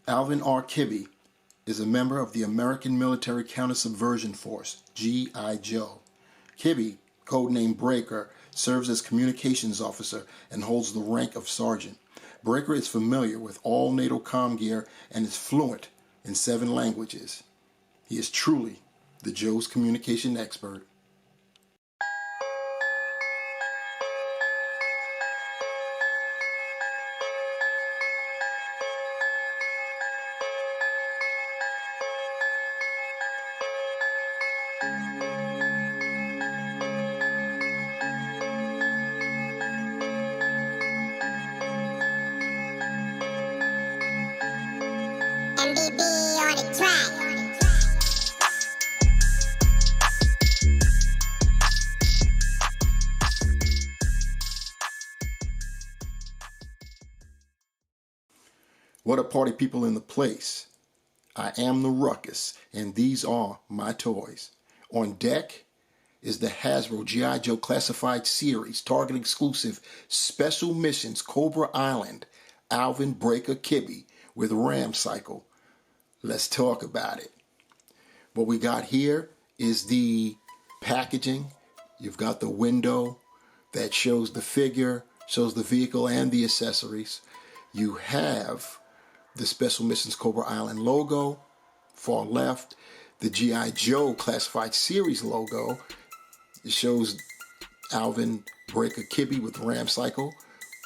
Alvin R. Kibbe is a member of the American Military Counter-Subversion Force, G.I. Joe. Kibbe, codenamed Breaker, serves as communications officer and holds the rank of sergeant. Breaker is familiar with all NATO comm gear and is fluent in 7 languages. He is truly the Joe's communication expert. MBB on the track. What up, party people in the place? I am the Ruckus, and these are my toys. On deck is the Hasbro G.I. Joe Classified Series Target Exclusive Special Missions Cobra Island Alvin Breaker Kibbe with Ram Cycle. Let's talk about it. What we got here is the packaging. You've got the window that shows the figure, shows the vehicle and the accessories. You have the Special Missions Cobra Island logo, far left. The G.I. Joe Classified Series logo. It shows Alvin Breaker Kibbe with Ram Cycle,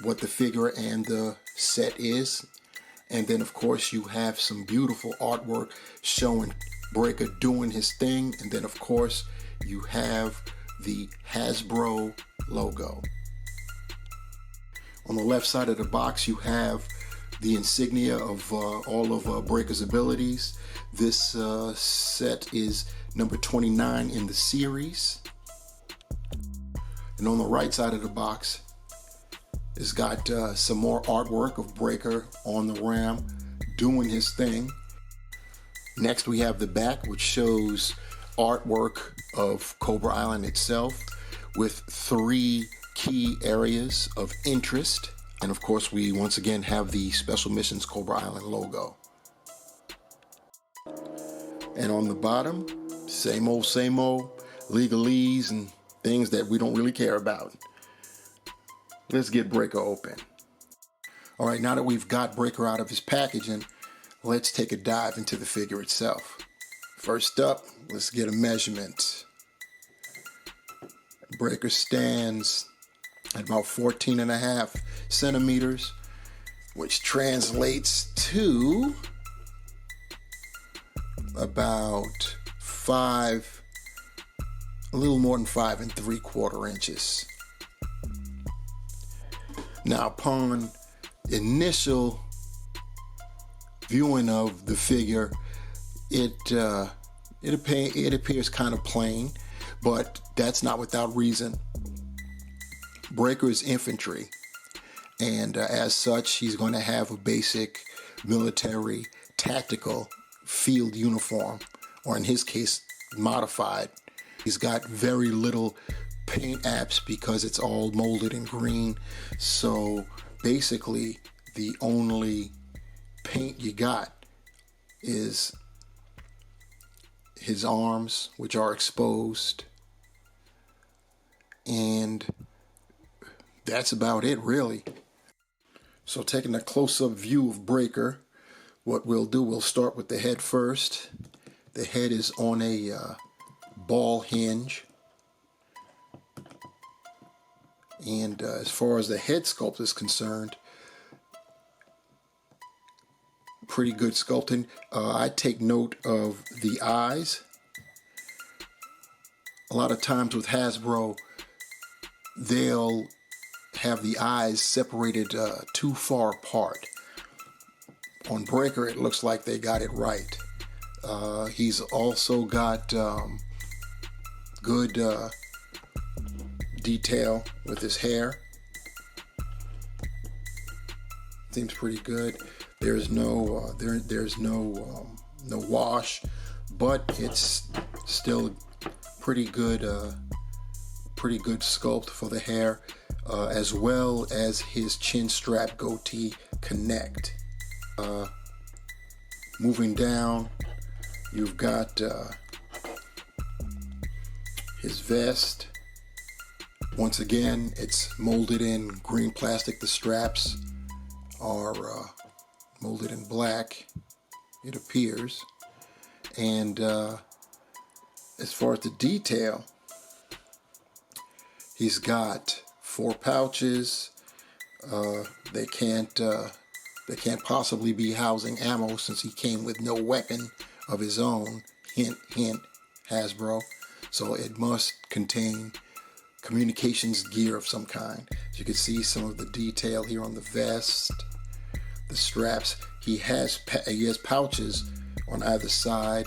what the figure and the set is. And then, of course, you have some beautiful artwork showing Breaker doing his thing. And then, of course, you have the Hasbro logo. On the left side of the box, you have the insignia of all of Breaker's abilities. This set is number 29 in the series. And on the right side of the box, it's got some more artwork of Breaker on the Ram doing his thing. Next we have the back, which shows artwork of Cobra Island itself with 3 key areas of interest. And of course, we once again have the Special Missions Cobra Island logo. And on the bottom, same old legalese and things that we don't really care about. Let's get Breaker open. All right, now that we've got Breaker out of his packaging, let's take a dive into the figure itself. First up, let's get a measurement. Breaker stands at about 14.5 centimeters, which translates to about a little more than 5 3/4 inches. Now, upon initial viewing of the figure, it appears kind of plain, but that's not without reason. Breaker is infantry, and as such, he's going to have a basic military tactical field uniform, or in his case, modified. He's got very little paint apps because it's all molded in green. So basically, the only paint you got is his arms, which are exposed, and that's about it, really. So taking a close-up view of Breaker, what we'll do, we'll start with the head first. The head is on a ball hinge. And as far as the head sculpt is concerned, pretty good sculpting. I take note of the eyes. A lot of times with Hasbro, they'll have the eyes separated too far apart. On Breaker, it looks like they got it right. He's also got good detail with his hair. Seems pretty good. There's no no wash, but it's still pretty good sculpt for the hair, as well as his chin strap goatee connect. Moving down, you've got his vest. Once again, it's molded in green plastic. The straps are molded in black, it appears. And as far as the detail, he's got 4 pouches. They can't possibly be housing ammo since he came with no weapon of his own. Hint, hint, Hasbro. So it must contain communications gear of some kind. As you can see some of the detail here on the vest, the straps. He has pouches on either side.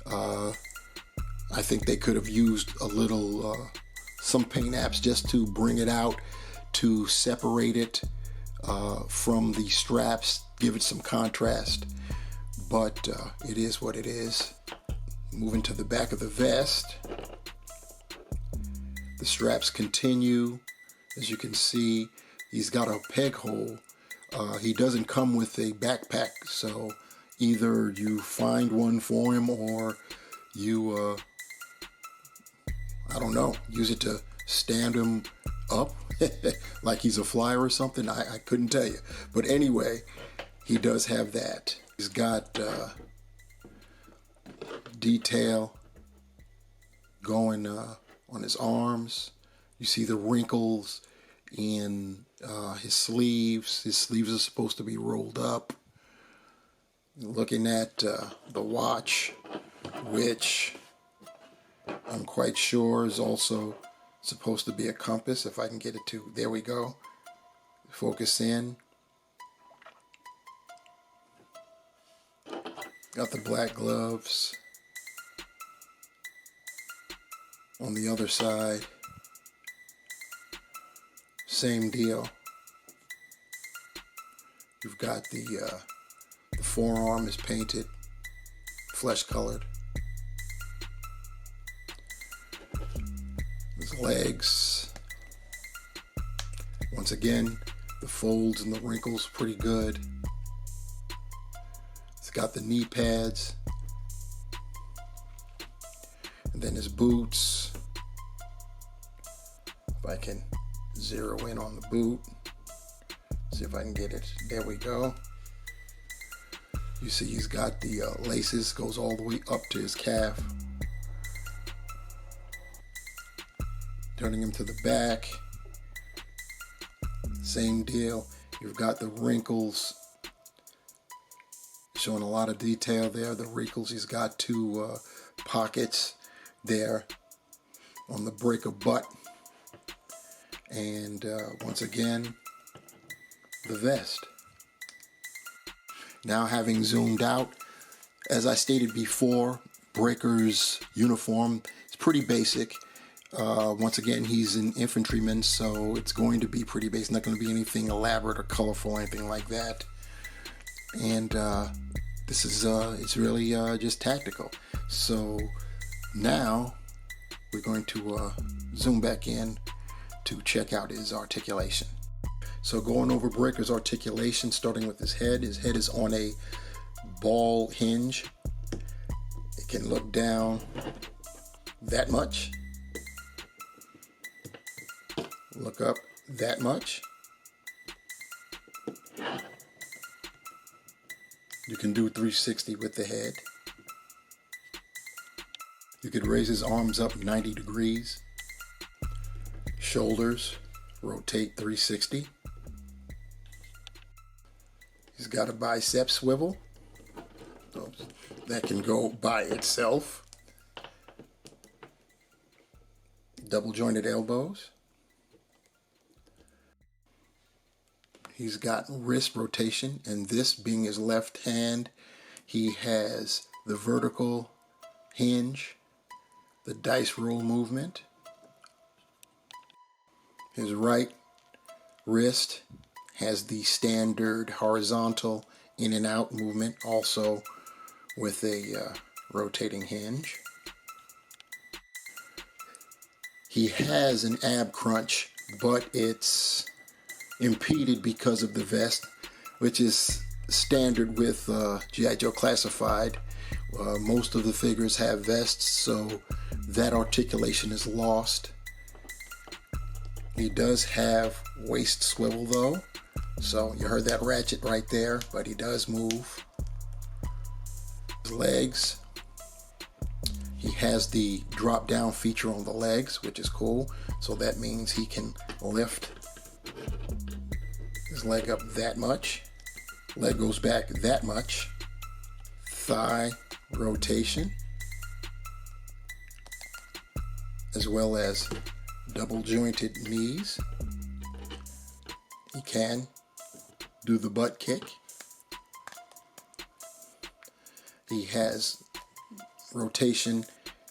I think they could have used a little, some paint apps just to bring it out, to separate it from the straps, give it some contrast. But it is what it is. Moving to the back of the vest. The straps continue. As you can see, he's got a peg hole. He doesn't come with a backpack, so either you find one for him or you, I don't know, use it to stand him up like he's a flyer or something. I couldn't tell you. But anyway, he does have that. He's got detail going on his arms. You see the wrinkles in his sleeves. His sleeves are supposed to be rolled up. Looking at the watch, which I'm quite sure is also supposed to be a compass. If I can get it to, there we go. Focus in. Got the black gloves. On the other side, same deal. You've got the forearm is painted, flesh colored. His legs, once again, the folds and the wrinkles pretty good. It's got the knee pads. And then his boots. If I can zero in on the boot. See if I can get it. There we go. You see he's got the laces, goes all the way up to his calf. Turning him to the back. Same deal. You've got the wrinkles. Showing a lot of detail there. The wrinkles, he's got 2 pockets there on the breaker butt. And once again, the vest. Now, having zoomed out, as I stated before, Breaker's uniform is pretty basic. Once again, he's an infantryman, so it's going to be pretty basic. Not going to be anything elaborate or colorful or anything like that. And this is it's really just tactical. So now we're going to zoom back in to check out his articulation. So going over Breaker's articulation, starting with his head. His head is on a ball hinge. It can look down that much. Look up that much. You can do 360 with the head. You could raise his arms up 90 degrees. Shoulders, rotate 360. He's got a bicep swivel. So that can go by itself. Double jointed elbows. He's got wrist rotation, and this being his left hand, he has the vertical hinge, the dice roll movement. His right wrist has the standard horizontal in and out movement, also with a rotating hinge. He has an ab crunch, but it's impeded because of the vest, which is standard with G.I. Joe Classified. Most of the figures have vests, so that articulation is lost. He does have waist swivel though, so you heard that ratchet right there, but he does move. His legs, he has the drop down feature on the legs, which is cool, so that means he can lift his leg up that much. Leg goes back that much. Thigh rotation, as well as double jointed knees. He can do the butt kick. He has rotation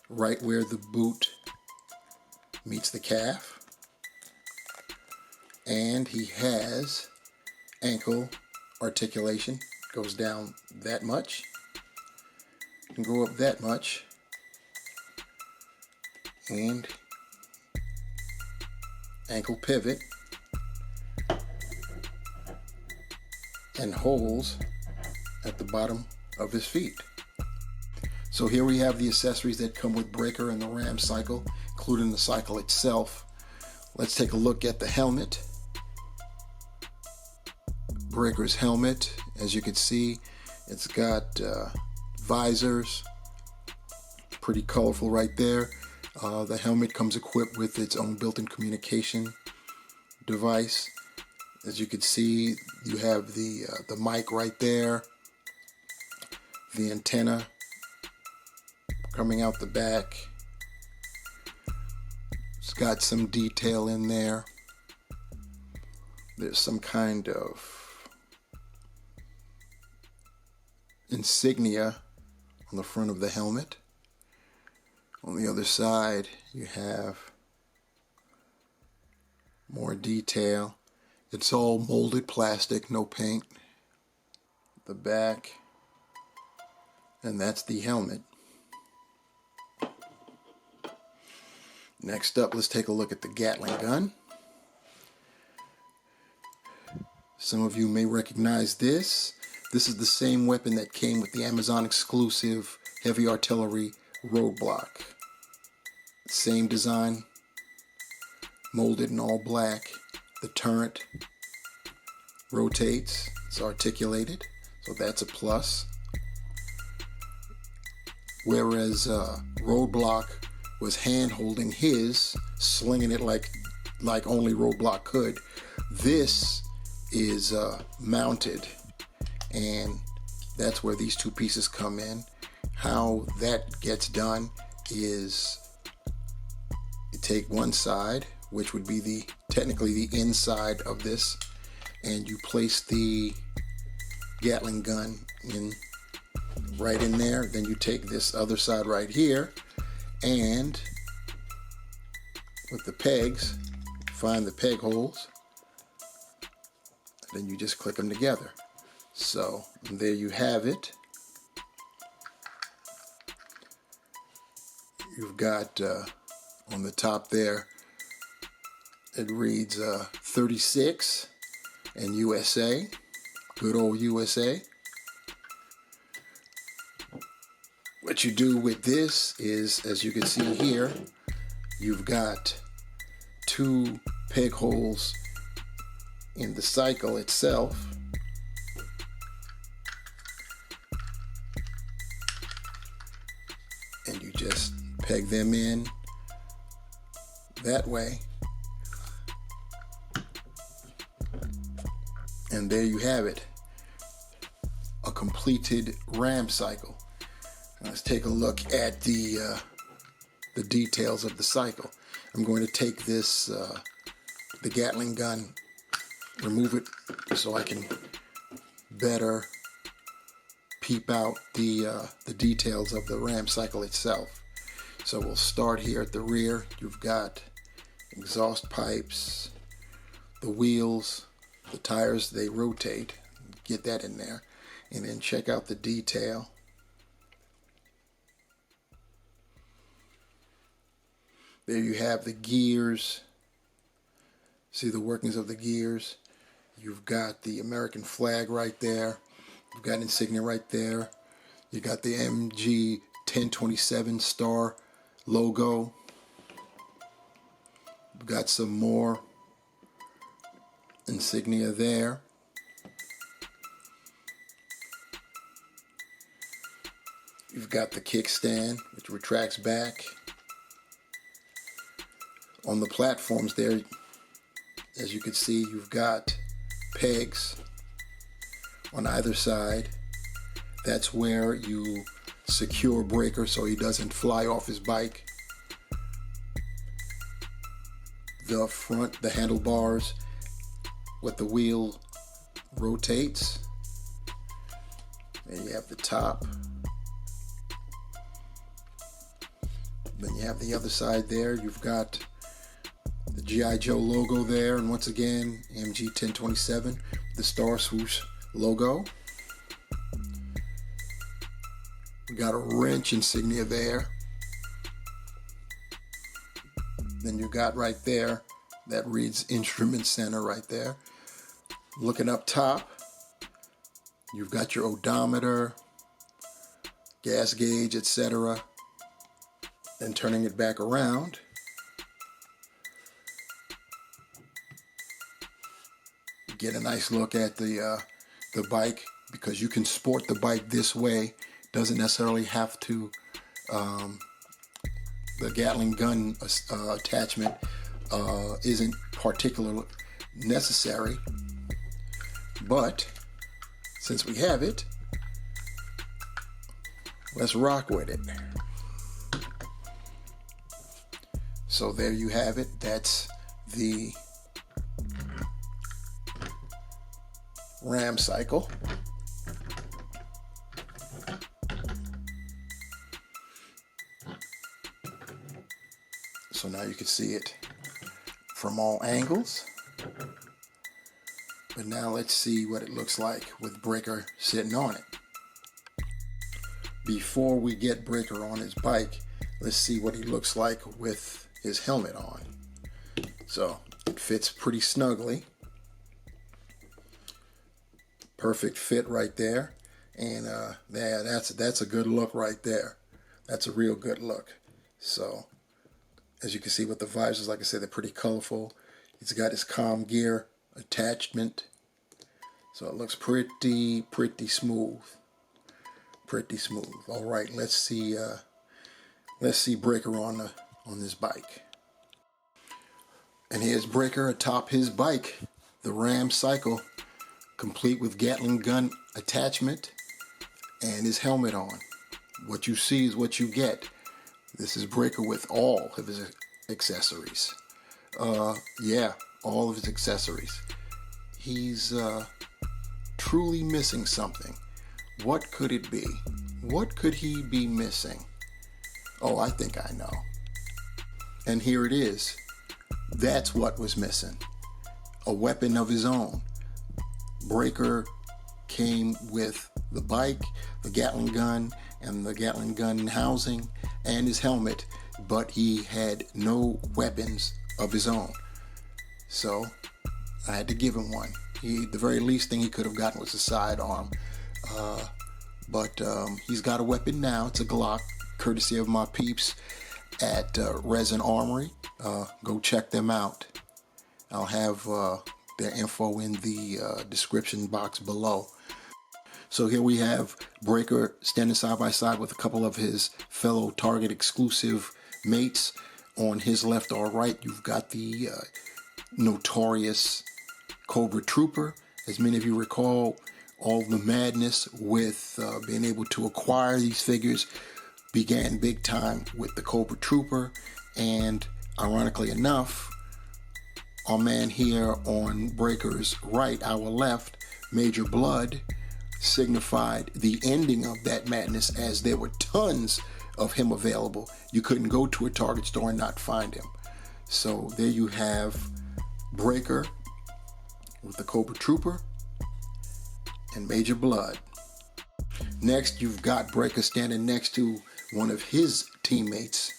right where the boot meets the calf. And he has ankle articulation. Goes down that much. Can go up that much. And ankle pivot. And holes at the bottom of his feet. So here we have the accessories that come with Breaker and the Ram Cycle, including the cycle itself. Let's take a look at the helmet. Breaker's helmet, as you can see, it's got visors, pretty colorful right there. The helmet comes equipped with its own built-in communication device. As you can see, you have the mic right there, the antenna coming out the back. It's got some detail in there. There's some kind of insignia on the front of the helmet. On the other side, you have more detail. It's all molded plastic, no paint. The back, and that's the helmet. Next up, let's take a look at the Gatling gun. Some of you may recognize this. This is the same weapon that came with the Amazon exclusive heavy artillery Roadblock. Same design, molded in all black. The turret rotates, it's articulated, so that's a plus. Whereas Roadblock was hand holding his, slinging it like only Roadblock could. This is mounted, and that's where these two pieces come in. How that gets done is you take one side, which would be technically the inside of this, and you place the Gatling gun right in there. Then you take this other side right here, and with the pegs, find the peg holes, then you just click them together. So there you have it. You've got on the top there, it reads 36 and USA, good old USA. What you do with this is, as you can see here, you've got two peg holes in the cycle itself. And you just peg them in that way. And there you have it, a completed Ram cycle. Let's take a look at the details of the cycle. I'm going to take this, the Gatling gun, remove it so I can better peep out the details of the Ram cycle itself. So we'll start here at the rear. You've got exhaust pipes, the wheels, the tires, they rotate. Get that in there. And then check out the detail. There you have the gears. See the workings of the gears. You've got the American flag right there. You've got insignia right there. You got the MG 1027 star logo. We've got some more insignia there. You've got the kickstand, which retracts back. On the platforms there, as you can see, you've got pegs on either side. That's where you secure Breaker so he doesn't fly off his bike. The front, the handlebars with the wheel rotates. And you have the top. Then you have the other side there. You've got the G.I. Joe logo there, and once again, MG 1027, the Star Swoosh logo. We got a wrench insignia there. Then you got right there, that reads Instrument Center right there. Looking up top, you've got your odometer, gas gauge, etc. Then turning it back around, get a nice look at the bike, because you can sport the bike this way. Doesn't necessarily have to. The Gatling Gun attachment isn't particularly necessary, but since we have it, let's rock with it. So there you have it. That's the Ram Cycle. So now you can see it from all angles. But now let's see what it looks like with Breaker sitting on it. Before we get Breaker on his bike, let's see what he looks like with his helmet on. So it fits pretty snugly. Perfect fit right there. And yeah, that's a good look right there. That's a real good look. So as you can see with the visors, like I said, they're pretty colorful. He's got his comm gear attachment. So it looks pretty smooth. Pretty smooth. All right, let's see Breaker on this bike. And here's Breaker atop his bike, the Ram Cycle, complete with Gatling Gun attachment and his helmet on. What you see is what you get. This is Breaker with all of his accessories. Yeah, all of his accessories. He's truly missing something. What could it be? What could he be missing? Oh, I think I know. And here it is. That's what was missing. A weapon of his own. Breaker came with the bike, the Gatling gun, and the Gatling gun housing, and his helmet, but he had no weapons of his own. So I had to give him one. The very least thing he could have gotten was a sidearm. But he's got a weapon now. It's a Glock, courtesy of my peeps at Resin Armory. Go check them out. I'll have their info in the description box below. So here we have Breaker standing side by side with a couple of his fellow Target exclusive mates. On his left or right, you've got the notorious Cobra Trooper. As many of you recall, all the madness with being able to acquire these figures began big time with the Cobra Trooper. And ironically enough, our man here on Breaker's right, our left, Major Blood, signified the ending of that madness, as there were tons of him available. You couldn't go to a Target store and not find him. So there you have Breaker with the Cobra Trooper and Major Blood. Next, you've got Breaker standing next to one of his teammates,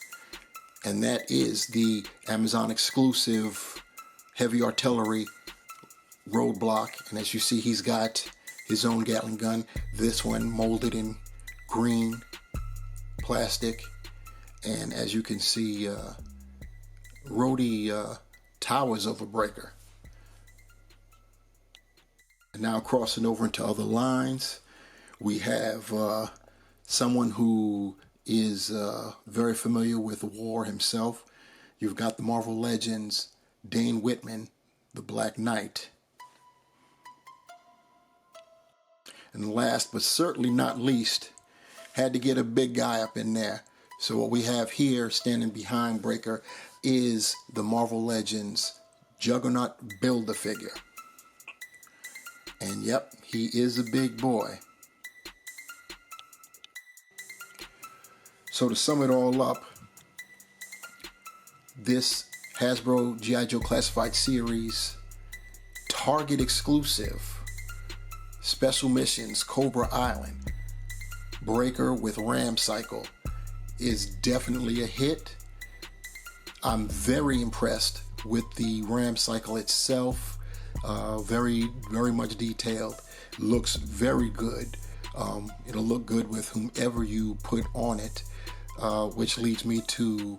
and that is the Amazon exclusive heavy artillery Roadblock. And as you see, he's got his own Gatling gun. This one molded in green plastic. And as you can see, Rhodey towers over Breaker. And now crossing over into other lines, we have someone who is very familiar with war himself. You've got the Marvel Legends, Dane Whitman, the Black Knight. And last but certainly not least, had to get a big guy up in there. So what we have here standing behind Breaker is the Marvel Legends Juggernaut Build-A-Figure. And yep, he is a big boy. So to sum it all up, this Hasbro G.I. Joe Classified Series Target exclusive Special Missions Cobra Island Breaker with Ram Cycle is definitely a hit. I'm very impressed with the Ram Cycle itself. Very much detailed. Looks very good. It'll look good with whomever you put on it, which leads me to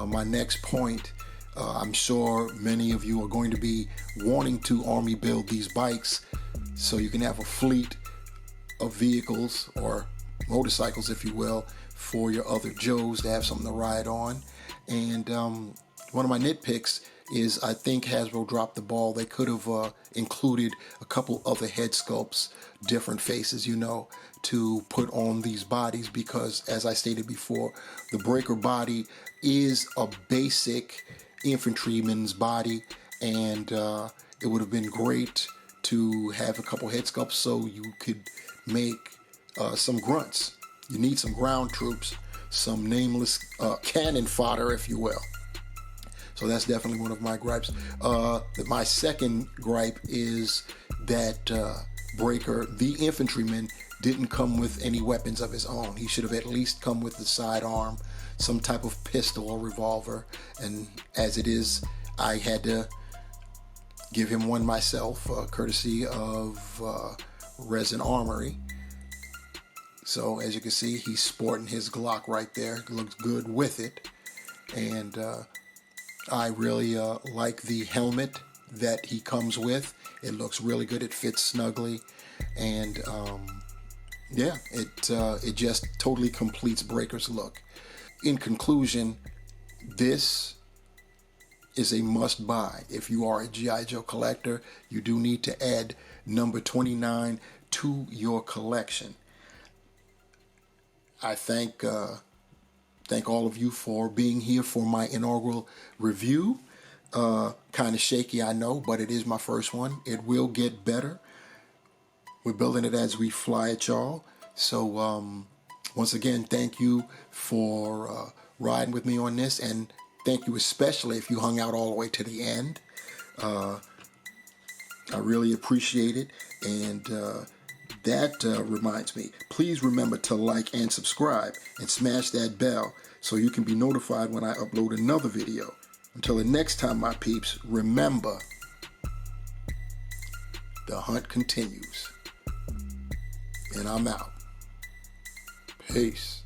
my next point. I'm sure many of you are going to be wanting to army build these bikes so you can have a fleet of vehicles or motorcycles, if you will, for your other Joes to have something to ride on. And one of my nitpicks is I think Hasbro dropped the ball. They could have included a couple other head sculpts, different faces, you know, to put on these bodies, because as I stated before, the Breaker body is a basic infantryman's body, and it would have been great to have a couple head sculpts so you could make some grunts. You need some ground troops, some nameless cannon fodder, if you will. So that's definitely one of my gripes. My second gripe is that Breaker, the infantryman, didn't come with any weapons of his own. He should have at least come with the sidearm, some type of pistol or revolver. And as it is, I had to give him one myself, courtesy of Resin Armory. So as you can see, he's sporting his Glock right there. It looks good with it. And I really like the helmet that he comes with. It looks really good. It fits snugly. And yeah, it just totally completes Breaker's look. In conclusion, this is a must buy. If you are a G.I. Joe collector, you do need to add number 29 to your collection. I thank all of you for being here for my inaugural review. Kind of shaky, I know, but it is my first one. It will get better. We're building it as we fly it, y'all. So once again, thank you for riding with me on this, and thank you especially if you hung out all the way to the end. I really appreciate it. And that reminds me, please remember to like and subscribe and smash that bell so you can be notified when I upload another video. Until the next time, my peeps, remember, the hunt continues. And I'm out. Peace.